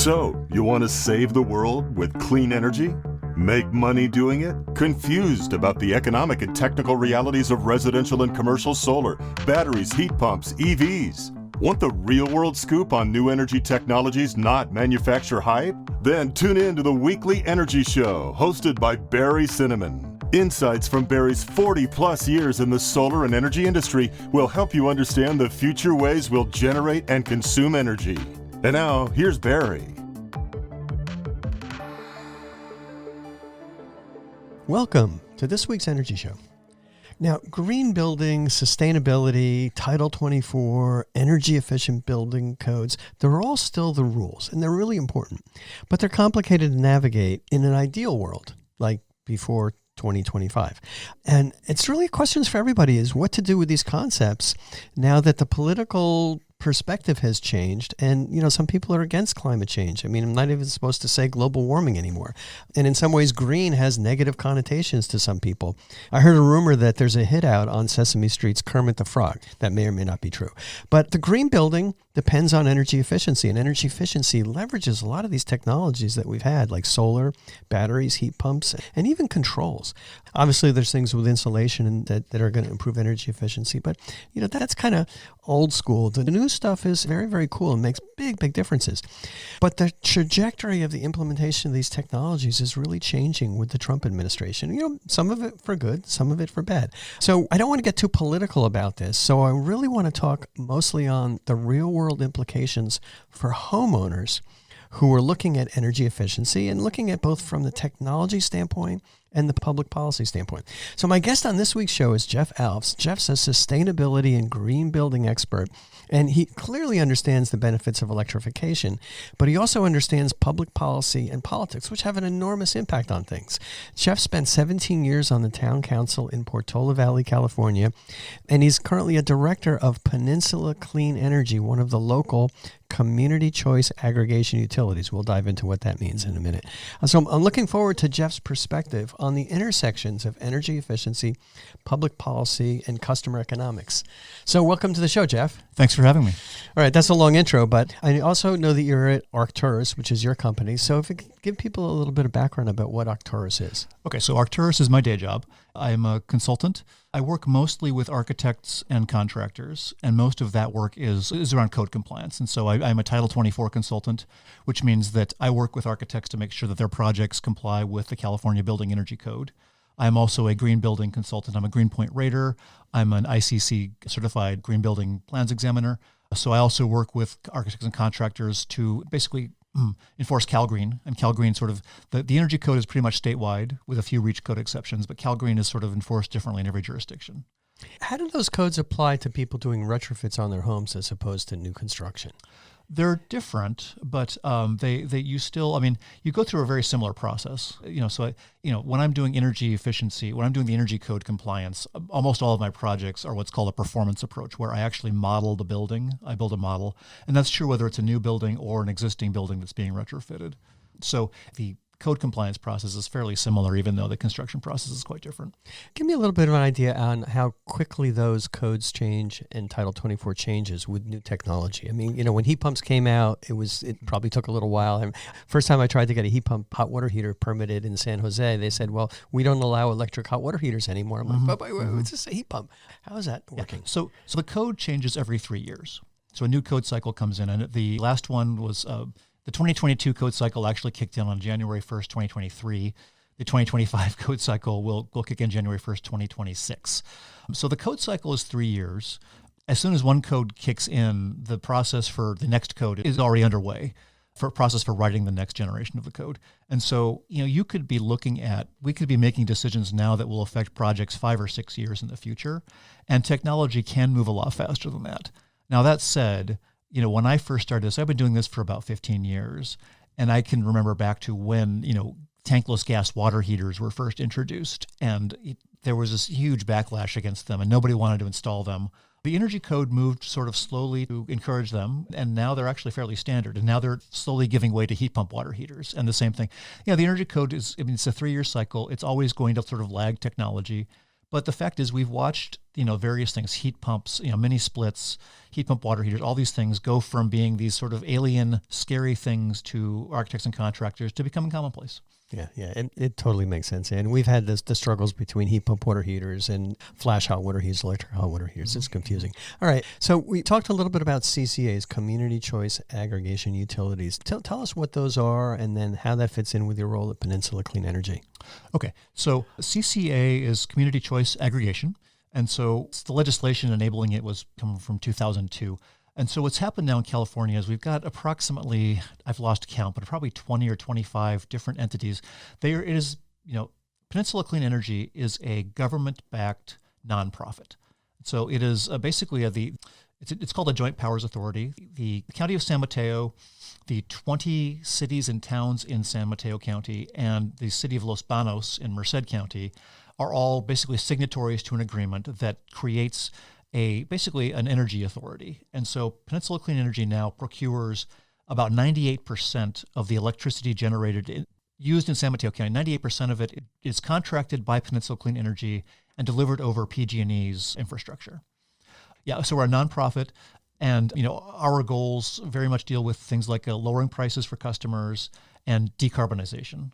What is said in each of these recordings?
So, you want to save the world with clean energy? Make money doing it? Confused about the economic and technical realities of residential and commercial solar, batteries, heat pumps, EVs? Want the real-world scoop on new energy technologies, not manufacturer hype? Then tune in to the Weekly Energy Show, hosted by Barry Cinnamon. Insights from Barry's 40-plus years in the solar and energy industry will help you understand the future ways we'll generate and consume energy. And now, here's Barry. Welcome to this week's Energy Show. Now, green building, sustainability, Title 24, energy efficient building codes, they're all still the rules, and they're really important. But they're complicated to navigate in an ideal world, like before 2025. And it's really questions for everybody is what to do with these concepts now that the political perspective has changed. And, some people are against climate change. I mean, I'm not even supposed to say global warming anymore. And in some ways, green has negative connotations to some people. I heard a rumor that there's a hit out on Sesame Street's Kermit the Frog. That may or may not be true. But the green building depends on energy efficiency, and energy efficiency leverages a lot of these technologies that we've had, like solar, batteries, heat pumps, and even controls. Obviously, there's things with insulation that are going to improve energy efficiency, but that's kind of old school. The new stuff is very, very cool and makes big differences. But the trajectory of the implementation of these technologies is really changing with the Trump administration. Some of it for good, some of it for bad. So I don't want to get too political about this. So I really want to talk mostly on the real world implications for homeowners who are looking at energy efficiency and looking at both from the technology standpoint and the public policy standpoint. So my guest on this week's show is Jeff Aalfs. Jeff's a sustainability and green building expert, and he clearly understands the benefits of electrification, but he also understands public policy and politics, which have an enormous impact on things. Jeff spent 17 years on the town council in Portola Valley, California, and he's currently a director of Peninsula Clean Energy, one of the local community choice aggregation utilities. We'll dive into what that means in a minute. So I'm looking forward to Jeff's perspective on the intersections of energy efficiency, public policy, and customer economics. So welcome to the show, Jeff. Thanks for having me. All right, that's a long intro, but I also know that you're at Arcturus, which is your company. So if you could give people a little bit of background about what Arcturus is. Okay, so Arcturus is my day job. I'm a consultant. I work mostly with architects and contractors, and most of that work is around code compliance. And so I'm a Title 24 consultant, which means that I work with architects to make sure that their projects comply with the California Building Energy Code. I'm also a green building consultant. I'm a Green Point rater. I'm an ICC certified green building plans examiner. So I also work with architects and contractors to basically enforce CalGreen. And CalGreen sort of, the energy code is pretty much statewide with a few REACH code exceptions, but CalGreen is sort of enforced differently in every jurisdiction. How do those codes apply to people doing retrofits on their homes as opposed to new construction? They're different, but you go through a very similar process. When I'm doing energy efficiency, when I'm doing the energy code compliance, almost all of my projects are what's called a performance approach, where I actually model the building. I build a model, and that's true whether it's a new building or an existing building that's being retrofitted. So the code compliance process is fairly similar, even though the construction process is quite different. Give me a little bit of an idea on how quickly those codes change and Title 24 changes with new technology. I mean, when heat pumps came out, it probably took a little while. And first time I tried to get a heat pump hot water heater permitted in San Jose, they said, well, we don't allow electric hot water heaters anymore. I'm like, but what's this, a heat pump? How is that working? So the code changes every 3 years. So a new code cycle comes in, and the last one was the 2022 code cycle actually kicked in on January 1st, 2023. The 2025 code cycle will kick in January 1st, 2026. So the code cycle is 3 years. As soon as one code kicks in, the process for the next code is already underway, for a process for writing the next generation of the code. And so, we could be making decisions now that will affect projects 5 or 6 years in the future. And technology can move a lot faster than that. Now, that said, when I first started this, I've been doing this for about 15 years, and I can remember back to when, tankless gas water heaters were first introduced, and there was this huge backlash against them, and nobody wanted to install them. The energy code moved sort of slowly to encourage them, and now they're actually fairly standard, and now they're slowly giving way to heat pump water heaters, and the same thing. The energy code it's a 3-year cycle. It's always going to sort of lag technology, But the fact is we've watched, various things, heat pumps, mini splits, heat pump water heaters, all these things go from being these sort of alien, scary things to architects and contractors to becoming commonplace. Yeah, it totally makes sense. And we've had the struggles between heat pump water heaters and flash hot water heaters, electric hot water heaters. It's confusing. All right, so we talked a little bit about CCAs, Community Choice Aggregation Utilities. Tell us what those are and then how that fits in with your role at Peninsula Clean Energy. Okay, so CCA is Community Choice Aggregation. And so the legislation enabling it was coming from 2002. And so what's happened now in California is we've got approximately, I've lost count, but probably 20 or 25 different entities. Peninsula Clean Energy is a government-backed nonprofit. So it is basically it's called a Joint Powers Authority. The County of San Mateo, the 20 cities and towns in San Mateo County, and the city of Los Banos in Merced County are all basically signatories to an agreement that creates basically an energy authority. And so Peninsula Clean Energy now procures about 98% of the electricity used in San Mateo County. 98% of it is contracted by Peninsula Clean Energy and delivered over PG&E's infrastructure. Yeah, so we're a nonprofit, and our goals very much deal with things like lowering prices for customers and decarbonization.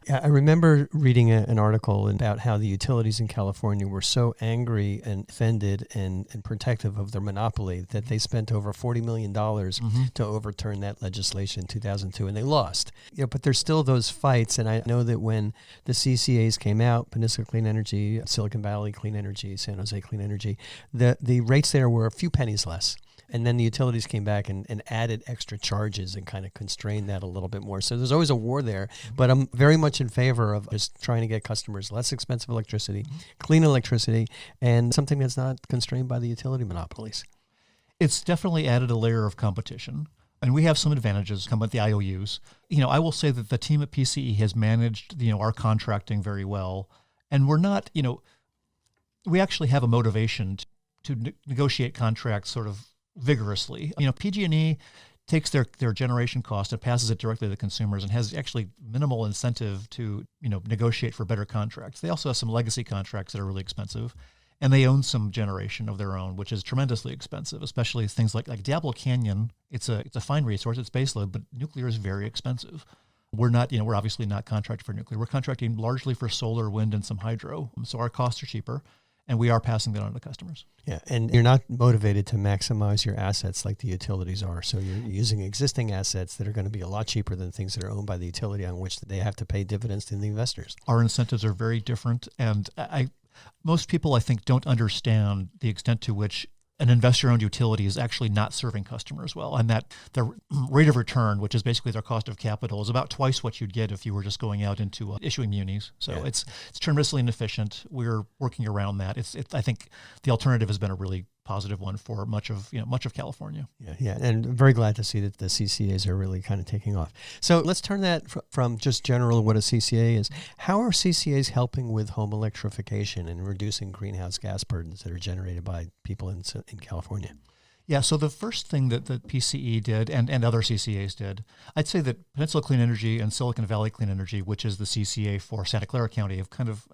Yeah, I remember reading an article about how the utilities in California were so angry and offended and protective of their monopoly that they spent over $40 million to overturn that legislation in 2002, and they lost. But there's still those fights, and I know that when the CCAs came out, Peninsula Clean Energy, Silicon Valley Clean Energy, San Jose Clean Energy, the rates there were a few pennies less. And then the utilities came back and added extra charges and kind of constrained that a little bit more. So there's always a war there, but I'm very much in favor of just trying to get customers less expensive electricity, clean electricity, and something that's not constrained by the utility monopolies. It's definitely added a layer of competition. And we have some advantages come with the IOUs. I will say that the team at PCE has managed, our contracting very well. And we're not, we actually have a motivation to negotiate contracts sort of vigorously. PG&E takes their generation cost and passes it directly to the consumers and has actually minimal incentive to, negotiate for better contracts. They also have some legacy contracts that are really expensive, and they own some generation of their own, which is tremendously expensive, especially things like Diablo Canyon. It's a fine resource, it's baseload, but nuclear is very expensive. We're not, we're obviously not contracted for nuclear. We're contracting largely for solar, wind, and some hydro. So our costs are cheaper. And we are passing that on to customers. Yeah, and you're not motivated to maximize your assets like the utilities are. So you're using existing assets that are going to be a lot cheaper than things that are owned by the utility on which they have to pay dividends to the investors. Our incentives are very different. And most people, I think, don't understand the extent to which an investor-owned utility is actually not serving customers well, and that the rate of return, which is basically their cost of capital, is about twice what you'd get if you were just going out into issuing munis. So it's tremendously inefficient. We're working around that. I think the alternative has been a really positive one for much of California. Yeah, and I'm very glad to see that the CCAs are really kind of taking off. So let's turn that from just general what a CCA is. How are CCAs helping with home electrification and reducing greenhouse gas burdens that are generated by people in California? Yeah, so the first thing that the PCE did and other CCAs did, I'd say that Peninsula Clean Energy and Silicon Valley Clean Energy, which is the CCA for Santa Clara County, have kind of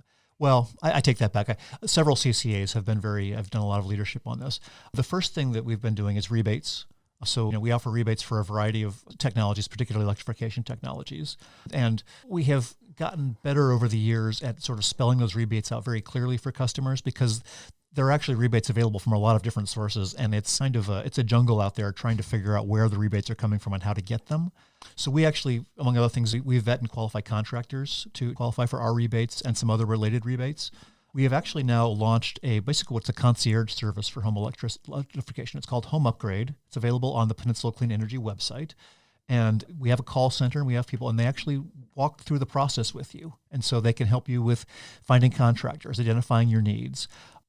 I take that back. Several CCAs have done a lot of leadership on this. The first thing that we've been doing is rebates. So we offer rebates for a variety of technologies, particularly electrification technologies. And we have gotten better over the years at sort of spelling those rebates out very clearly for customers, because there are actually rebates available from a lot of different sources, and it's kind of it's a jungle out there trying to figure out where the rebates are coming from and how to get them. So we actually, among other things, we vet and qualify contractors to qualify for our rebates and some other related rebates. We have actually now launched basically what's a concierge service for home electrification. It's called Home Upgrade. It's available on the Peninsula Clean Energy website. And we have a call center, and we have people, and they actually walk through the process with you. And so they can help you with finding contractors, identifying your needs.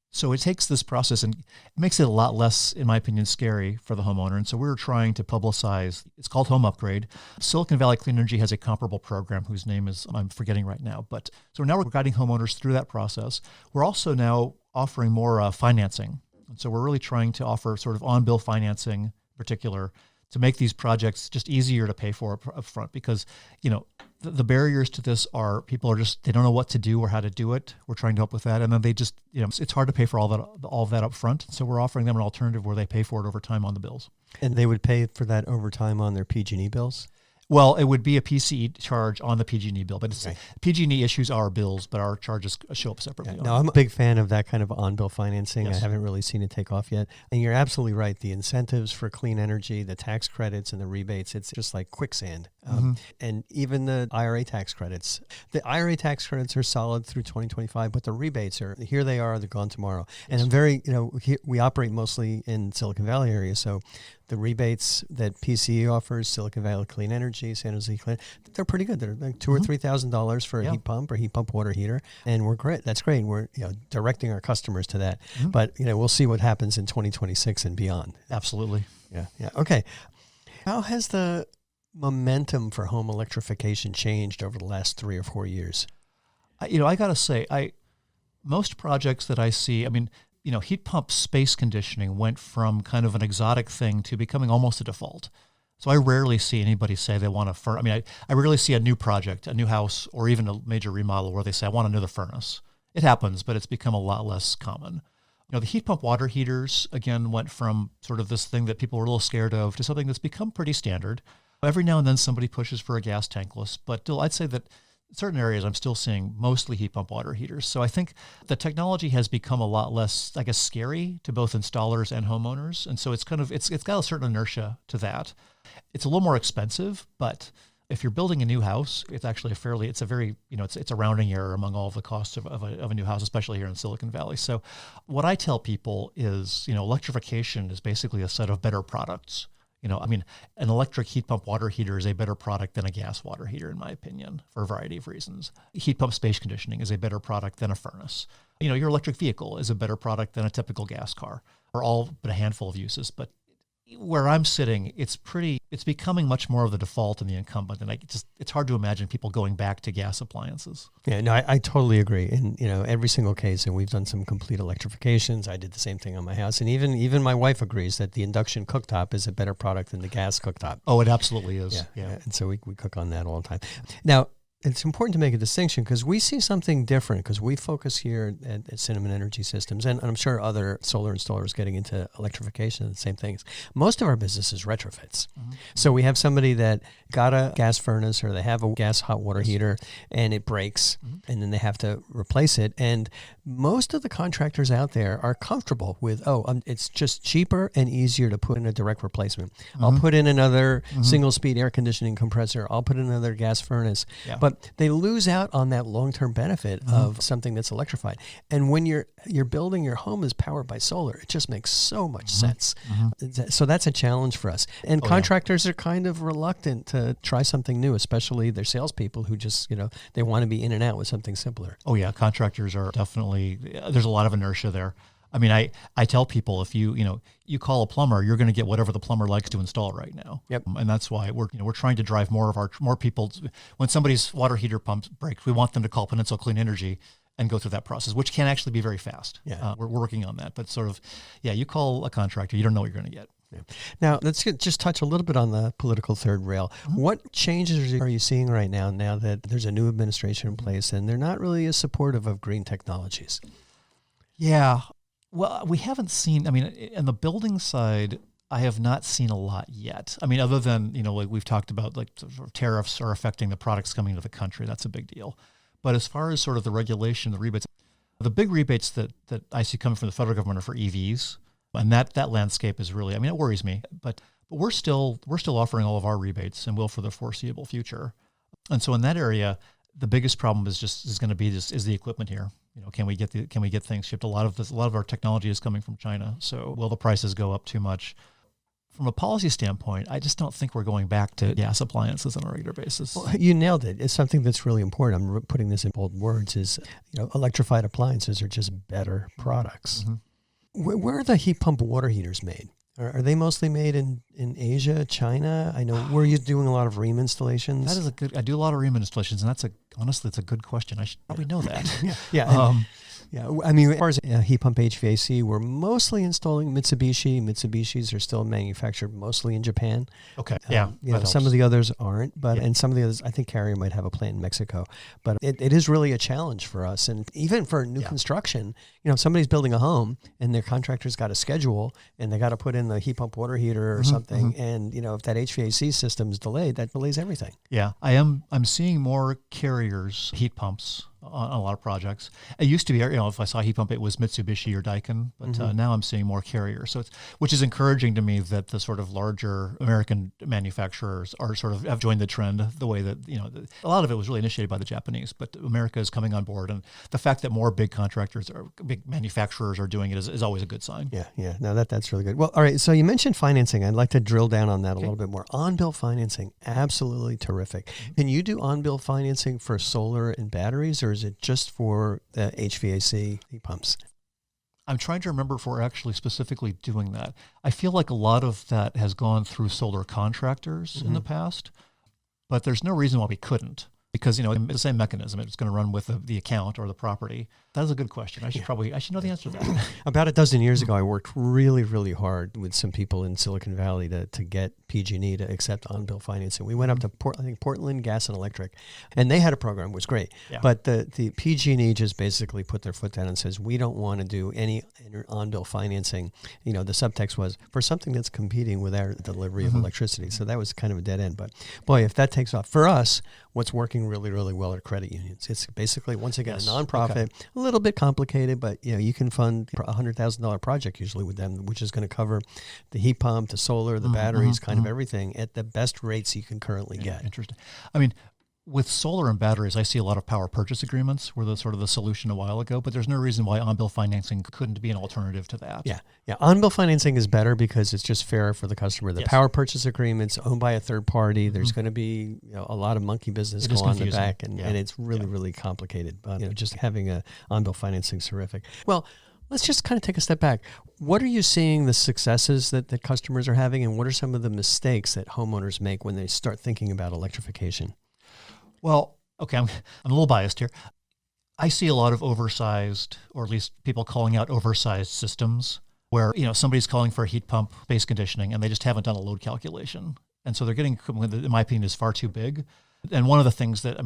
So it takes this process and it makes it a lot less, in my opinion, scary for the homeowner. And so we're trying to publicize, it's called Home Upgrade. Silicon Valley Clean Energy has a comparable program whose name I'm forgetting right now. But so now we're guiding homeowners through that process. We're also now offering more financing. And so we're really trying to offer sort of on-bill financing in particular to make these projects just easier to pay for up front, because, the barriers to this are people are just, they don't know what to do or how to do it. We're trying to help with that. And then they just, it's hard to pay for all of that up front. So we're offering them an alternative where they pay for it over time on the bills. And they would pay for that over time on their PG&E bills? Well, it would be a PCE charge on the PG&E bill, but it's PG&E issues our bills, but our charges show up separately. Yeah, no, I'm a big fan of that kind of on-bill financing. Yes. I haven't really seen it take off yet. And you're absolutely right. The incentives for clean energy, the tax credits and the rebates, it's just like quicksand. And even the IRA tax credits. The IRA tax credits are solid through 2025, but the rebates are, here they are, they're gone tomorrow. And I'm very, we operate mostly in Silicon Valley area, so the rebates that PCE offers, Silicon Valley Clean Energy, San Jose Clean, they're pretty good. They're like $2,000 or $3,000 for a heat pump or heat pump water heater, and we're great. That's great. We're directing our customers to that. But we'll see what happens in 2026 and beyond. Absolutely. Yeah. Okay. How has the momentum for home electrification changed over the last 3 or 4 years? I got to say, most projects that I see, heat pump space conditioning went from kind of an exotic thing to becoming almost a default. So I rarely see anybody say they want I rarely see a new project, a new house, or even a major remodel where they say, I want another furnace. It happens, but it's become a lot less common. The heat pump water heaters, again, went from sort of this thing that people were a little scared of to something that's become pretty standard. Every now and then somebody pushes for a gas tankless, but still I'd say that in certain areas I'm still seeing mostly heat pump water heaters. So I think the technology has become a lot less, I guess, scary to both installers and homeowners. And so it's got a certain inertia to that. It's a little more expensive, but if you're building a new house, it's actually it's a rounding error among all of the costs of a new house, especially here in Silicon Valley. So what I tell people is, electrification is basically a set of better products. An electric heat pump water heater is a better product than a gas water heater, in my opinion, for a variety of reasons. Heat pump space conditioning is a better product than a furnace. Your electric vehicle is a better product than a typical gas car, or all but a handful of uses. But where I'm sitting, it's becoming much more of the default and the incumbent. And it's hard to imagine people going back to gas appliances. Yeah, no, I totally agree. In every single case, and we've done some complete electrifications. I did the same thing on my house. And even my wife agrees that the induction cooktop is a better product than the gas cooktop. Oh, it absolutely is. Yeah. And so we cook on that all the time. Now, it's important to make a distinction because we see something different because we focus here at Cinnamon Energy Systems, and I'm sure other solar installers getting into electrification, the same things. Most of our business is retrofits. So we have somebody that got a gas furnace or they have a gas hot water heater and it breaks and then they have to replace it. And most of the contractors out there are comfortable with, it's just cheaper and easier to put in a direct replacement. I'll put in another single speed air conditioning compressor. I'll put in another gas furnace. Yeah. But they lose out on that long-term benefit of something that's electrified. And when you're building your home is powered by solar, it just makes so much sense. So that's a challenge for us. And contractors are kind of reluctant to try something new, especially their salespeople who just, they want to be in and out with something simpler. Oh yeah, contractors are definitely, there's a lot of inertia there. I tell people if you call a plumber, you're going to get whatever the plumber likes to install right now. Yep. And that's why we're trying to drive more people. When somebody's water heater pump breaks, we want them to call Peninsula Clean Energy and go through that process, which can actually be very fast. Yeah. We're working on that, but you call a contractor, you don't know what you're going to get. Yeah. Now, let's just touch a little bit on the political third rail. What changes are you seeing right now that there's a new administration in place and they're not really as supportive of green technologies? Yeah. Well, we haven't seen, in the building side, I have not seen a lot yet. Other than, like we've talked about, like sort of tariffs are affecting the products coming to the country. That's a big deal. But as far as sort of the regulation, the rebates, the big rebates that I see coming from the federal government are for EVs. And that landscape is really, it worries me. But we're still offering all of our rebates and will for the foreseeable future. And so in that area, the biggest problem is going to be the equipment here. Can we get things shipped? A lot of our technology is coming from China. So will the prices go up too much? From a policy standpoint, I just don't think we're going back to gas appliances on a regular basis. Well, you nailed it. It's something that's really important. I'm putting this in bold words is, electrified appliances are just better products. Where are the heat pump water heaters made? Are they mostly made in Asia, China? I know, were you doing a lot of Rheem installations? I do a lot of Rheem installations, and honestly, it's a good question. I should probably know that. Yeah. Yeah, I mean, as far as heat pump HVAC, we're mostly installing Mitsubishi. Mitsubishis are still manufactured mostly in Japan. Okay, yeah. Some of the others aren't, but and some of the others, I think Carrier might have a plant in Mexico. But it is really a challenge for us, and even for new construction. If somebody's building a home and their contractor's got a schedule and they got to put in the heat pump water heater or something, and if that HVAC system is delayed, that delays everything. Yeah, I'm seeing more Carriers heat pumps on a lot of projects. It used to be, if I saw a heat pump, it was Mitsubishi or Daikin, but now I'm seeing more Carriers. So which is encouraging to me that the sort of larger American manufacturers are sort of have joined the trend the way that, a lot of it was really initiated by the Japanese, but America is coming on board. And the fact that more big contractors or big manufacturers are doing it is always a good sign. Yeah. No, that's really good. Well, all right. So you mentioned financing. I'd like to drill down on that a little bit more. On-bill financing, absolutely terrific. Can you do on-bill financing for solar and batteries, or is it just for the HVAC heat pumps? I'm trying to remember if we're actually specifically doing that. I feel like a lot of that has gone through solar contractors in the past, but there's no reason why we couldn't, because, the same mechanism. It's going to run with the account or the property. That is a good question. I should know the answer to that. About a dozen years ago, I worked really, really hard with some people in Silicon Valley to get PG&E to accept on-bill financing. We went up to Portland Gas and Electric, and they had a program, which was great. Yeah. But the PG&E just basically put their foot down and says, we don't want to do any on-bill financing. The subtext was for something that's competing with our delivery of electricity. So that was kind of a dead end. But boy, if that takes off, for us, what's working really, really well are credit unions. It's basically, once again, a nonprofit, a little bit complicated, but you can fund a $100,000 project usually with them, which is going to cover the heat pump, the solar, the batteries, kind of everything at the best rates you can currently get. Interesting. I mean, with solar and batteries, I see a lot of power purchase agreements were the solution a while ago, but there's no reason why on-bill financing couldn't be an alternative to that. Yeah. On-bill financing is better because it's just fairer for the customer. The power purchase agreement's owned by a third party. There's going to be a lot of monkey business going on in the back, and it's really, really complicated. But just having a on-bill financing is terrific. Well, let's just kind of take a step back. What are you seeing the successes that the customers are having, and what are some of the mistakes that homeowners make when they start thinking about electrification? Well, okay, I'm a little biased here. I see a lot of oversized, or at least people calling out oversized systems where, somebody's calling for a heat pump base conditioning and they just haven't done a load calculation. And so they're getting equipment that, in my opinion, is far too big. And one of the things that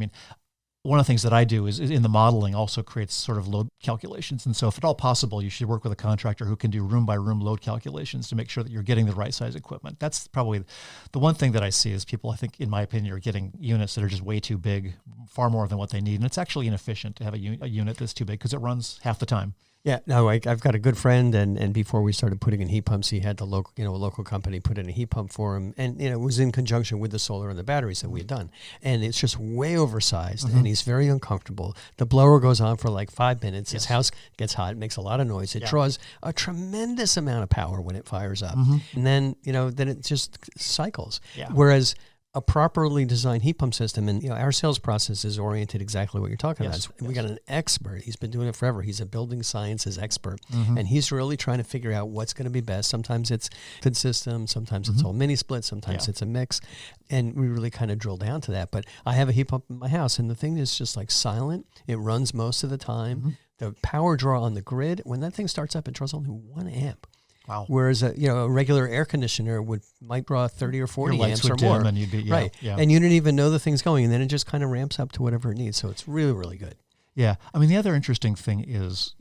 I do is in the modeling also creates sort of load calculations. And so if at all possible, you should work with a contractor who can do room by room load calculations to make sure that you're getting the right size equipment. That's probably the one thing that I see is people, I think, in my opinion, are getting units that are just way too big, far more than what they need. And it's actually inefficient to have a unit that's too big because it runs half the time. Yeah, no, I've got a good friend, and before we started putting in heat pumps, he had a local company put in a heat pump for him, and it was in conjunction with the solar and the batteries that we had done, and it's just way oversized, and he's very uncomfortable. The blower goes on for like 5 minutes. His house gets hot, it makes a lot of noise. It draws a tremendous amount of power when it fires up, and then then it just cycles. Yeah. Whereas a properly designed heat pump system, and our sales process is oriented exactly what you're talking about. We got an expert. He's been doing it forever. He's a building sciences expert, and he's really trying to figure out what's going to be best. Sometimes it's good system, sometimes it's all mini split, sometimes it's a mix, and we really kind of drill down to that. But I have a heat pump in my house, and the thing is just like silent. It runs most of the time. The power draw on the grid, when that thing starts up, it draws only 1 amp. Wow. Whereas a regular air conditioner might draw 30 or 40 amps or more. And you'd be, right. Yeah. And you didn't even know the thing's going, and then it just kind of ramps up to whatever it needs. So it's really, really good. Yeah. I mean, the other interesting thing is,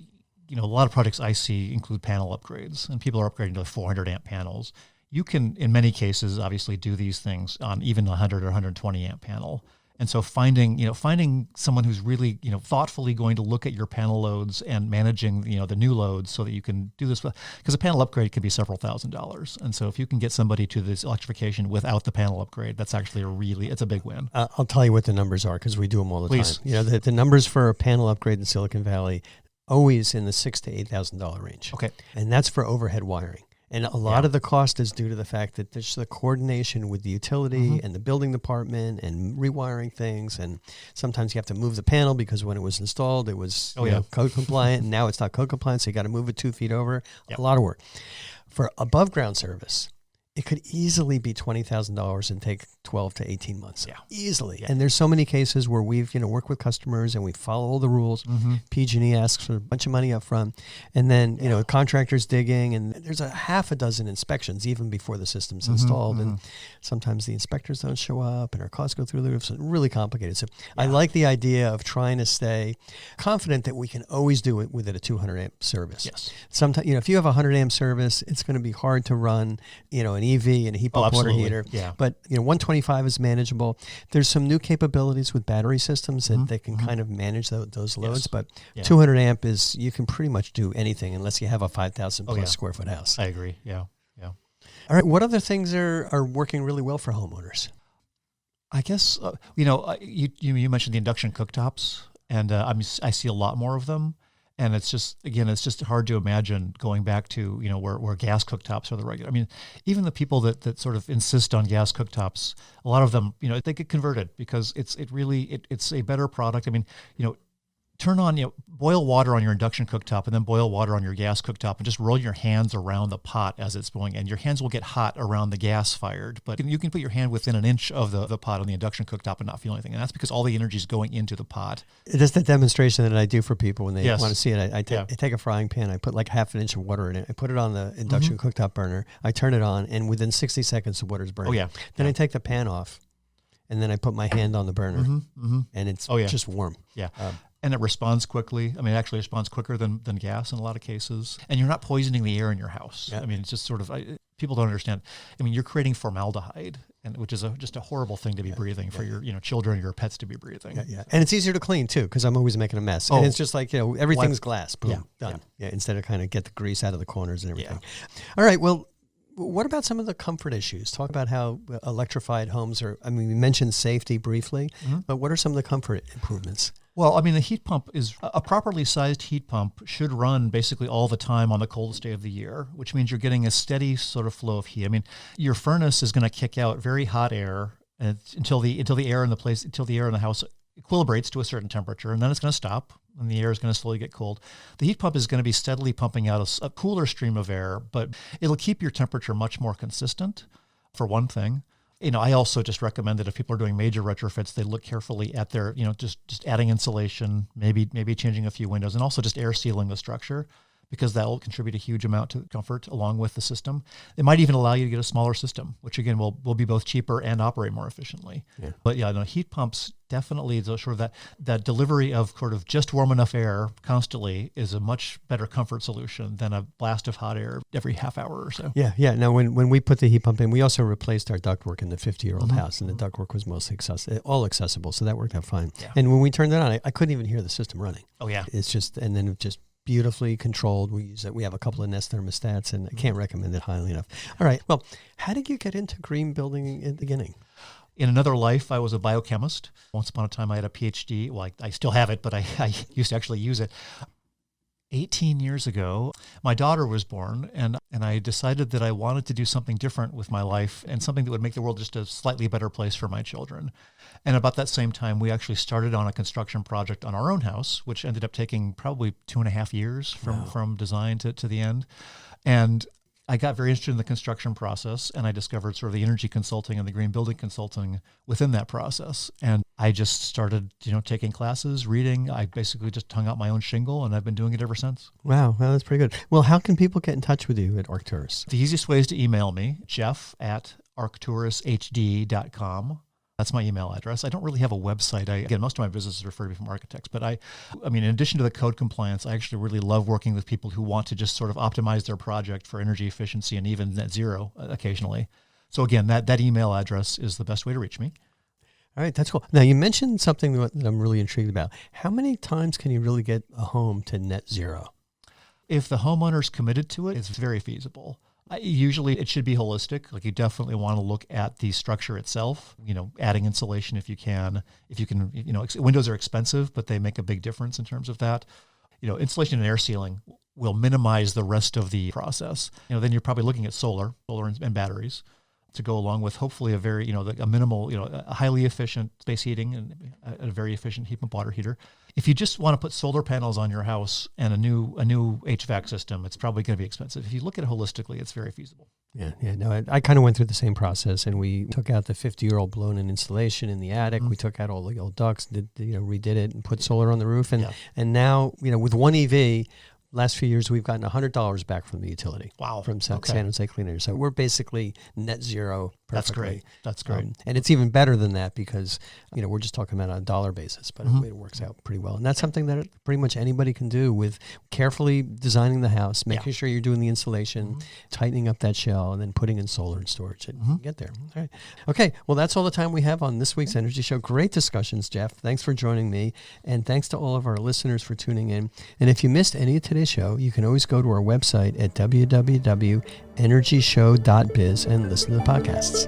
a lot of projects I see include panel upgrades, and people are upgrading to 400 amp panels. You can, in many cases, obviously do these things on even 100 or 120 amp panel. And so finding someone who's really, thoughtfully going to look at your panel loads and managing, the new loads so that you can do this, because a panel upgrade could be several $1,000s. And so if you can get somebody to this electrification without the panel upgrade, that's actually it's a big win. I'll tell you what the numbers are, because we do them all the time. The numbers for a panel upgrade in Silicon Valley, always in the $6,000 to $8,000 range. Okay. And that's for overhead wiring. And a lot of the cost is due to the fact that there's the coordination with the utility and the building department and rewiring things. And sometimes you have to move the panel because when it was installed, it was code compliant, and now it's not code compliant, so you got to move it 2 feet over. A lot of work. For above ground service, it could easily be $20,000 and take 12 to 18 months. Yeah. Easily. Yeah. And there's so many cases where we've, worked with customers and we follow all the rules. PG&E asks for a bunch of money up front. And then, contractors digging, and there's a half a dozen inspections even before the system's installed. And sometimes the inspectors don't show up and our costs go through the roof. So it's really complicated. So I like the idea of trying to stay confident that we can always do it within a 200 amp service. Yes. Sometimes, if you have a 100 amp service, it's going to be hard to run, an EV and a heat pump water heater. Yeah. But 125 is manageable. There's some new capabilities with battery systems that they can kind of manage those loads. Yes. But Yeah. 200 amp is, you can pretty much do anything unless you have a 5,000 plus square foot house. I agree. Yeah. Yeah. All right. What other things are working really well for homeowners? I guess, you mentioned the induction cooktops, and I see a lot more of them. And it's just hard to imagine going back to, where gas cooktops are the regular. I mean, even the people that sort of insist on gas cooktops, a lot of them, they get converted because it's a better product. I mean, turn on, boil water on your induction cooktop and then boil water on your gas cooktop and just roll your hands around the pot as it's going. And your hands will get hot around the gas fired, but you can put your hand within an inch of the pot on the induction cooktop and not feel anything. And that's because all the energy is going into the pot. That's the demonstration that I do for people when they Yes. want to see it. I take a frying pan, I put like half an inch of water in it. I put it on the induction cooktop burner. I turn it on, and within 60 seconds, the water's burning. Oh, yeah. Then I take the pan off, and then I put my hand on the burner, and it's just warm. Yeah. And it responds quickly. I mean, it actually responds quicker than gas in a lot of cases. And you're not poisoning the air in your house. Yeah. I mean, it's just sort of, people don't understand. I mean, you're creating formaldehyde, which is just a horrible thing to be breathing for your children or your pets to be breathing. Yeah. And it's easier to clean too, because I'm always making a mess. And it's just like, everything's glass. Boom, done. Yeah. Instead of kind of get the grease out of the corners and everything. Yeah. All right. Well, what about some of the comfort issues? Talk about how electrified homes are. I mean, we mentioned safety briefly, but what are some of the comfort improvements? Well, I mean, the heat pump is a properly sized heat pump should run basically all the time on the coldest day of the year, which means you're getting a steady sort of flow of heat. I mean, your furnace is going to kick out very hot air until the air in the house equilibrates to a certain temperature, and then it's going to stop, and the air is going to slowly get cold. The heat pump is going to be steadily pumping out a cooler stream of air, but it'll keep your temperature much more consistent, for one thing. I also just recommend that if people are doing major retrofits, they look carefully at their, just adding insulation, maybe changing a few windows, and also just air sealing the structure, because that will contribute a huge amount to comfort along with the system. It might even allow you to get a smaller system, which again will be both cheaper and operate more efficiently. Yeah. But heat pumps definitely, sort of that delivery of sort of just warm enough air constantly is a much better comfort solution than a blast of hot air every half hour or so. Yeah. Now, when we put the heat pump in, we also replaced our ductwork in the 50-year-old house, and the ductwork was mostly all accessible, so that worked out fine. Yeah. And when we turned it on, I couldn't even hear the system running. Oh yeah. It's just, and then it just beautifully controlled. We use it. We have a couple of Nest thermostats, and I can't recommend it highly enough. All right. Well, how did you get into green building in the beginning? In another life, I was a biochemist. Once upon a time, I had a PhD. Well, I still have it, but I used to actually use it. 18 years ago, my daughter was born, and I decided that I wanted to do something different with my life and something that would make the world just a slightly better place for my children. And about that same time, we actually started on a construction project on our own house, which ended up taking probably 2.5 years from design to the end. And I got very interested in the construction process, and I discovered sort of the energy consulting and the green building consulting within that process. And I just started, taking classes, reading. I basically just hung out my own shingle, and I've been doing it ever since. Wow, well, that's pretty good. Well, how can people get in touch with you at Arcturus? The easiest way is to email me, jeff@arcturushd.com. That's my email address. I don't really have a website. Again, most of my businesses refer to me from architects, but I mean, in addition to the code compliance, I actually really love working with people who want to just sort of optimize their project for energy efficiency and even net zero occasionally. So again, that email address is the best way to reach me. All right, that's cool. Now, you mentioned something that I'm really intrigued about. How many times can you really get a home to net zero? If the homeowner's committed to it, it's very feasible. Usually it should be holistic. Like, you definitely want to look at the structure itself, adding insulation if you can. Windows are expensive, but they make a big difference in terms of that. Insulation and air sealing will minimize the rest of the process. Then you're probably looking at solar and batteries to go along with hopefully a very, a minimal, a highly efficient space heating and a very efficient heat pump water heater. If you just want to put solar panels on your house and a new HVAC system, it's probably going to be expensive. If you look at it holistically, it's very feasible. Yeah. No, I kind of went through the same process, and we took out the 50-year-old blown-in insulation in the attic. We took out all the old ducts, redid it, and put solar on the roof. And now, with one EV, last few years we've gotten $100 back from the utility. Wow. From San Jose Clean Energy. So we're basically net zero. Perfectly. That's great. And it's even better than that because, we're just talking about on a dollar basis, but it works out pretty well. And that's something that pretty much anybody can do with carefully designing the house, making sure you're doing the insulation, tightening up that shell, and then putting in solar and storage. And get there. All right. Okay. Well, that's all the time we have on this week's Energy Show. Great discussions, Jeff. Thanks for joining me. And thanks to all of our listeners for tuning in. And if you missed any of today's show, you can always go to our website at www.energyshow.biz and listen to the podcasts.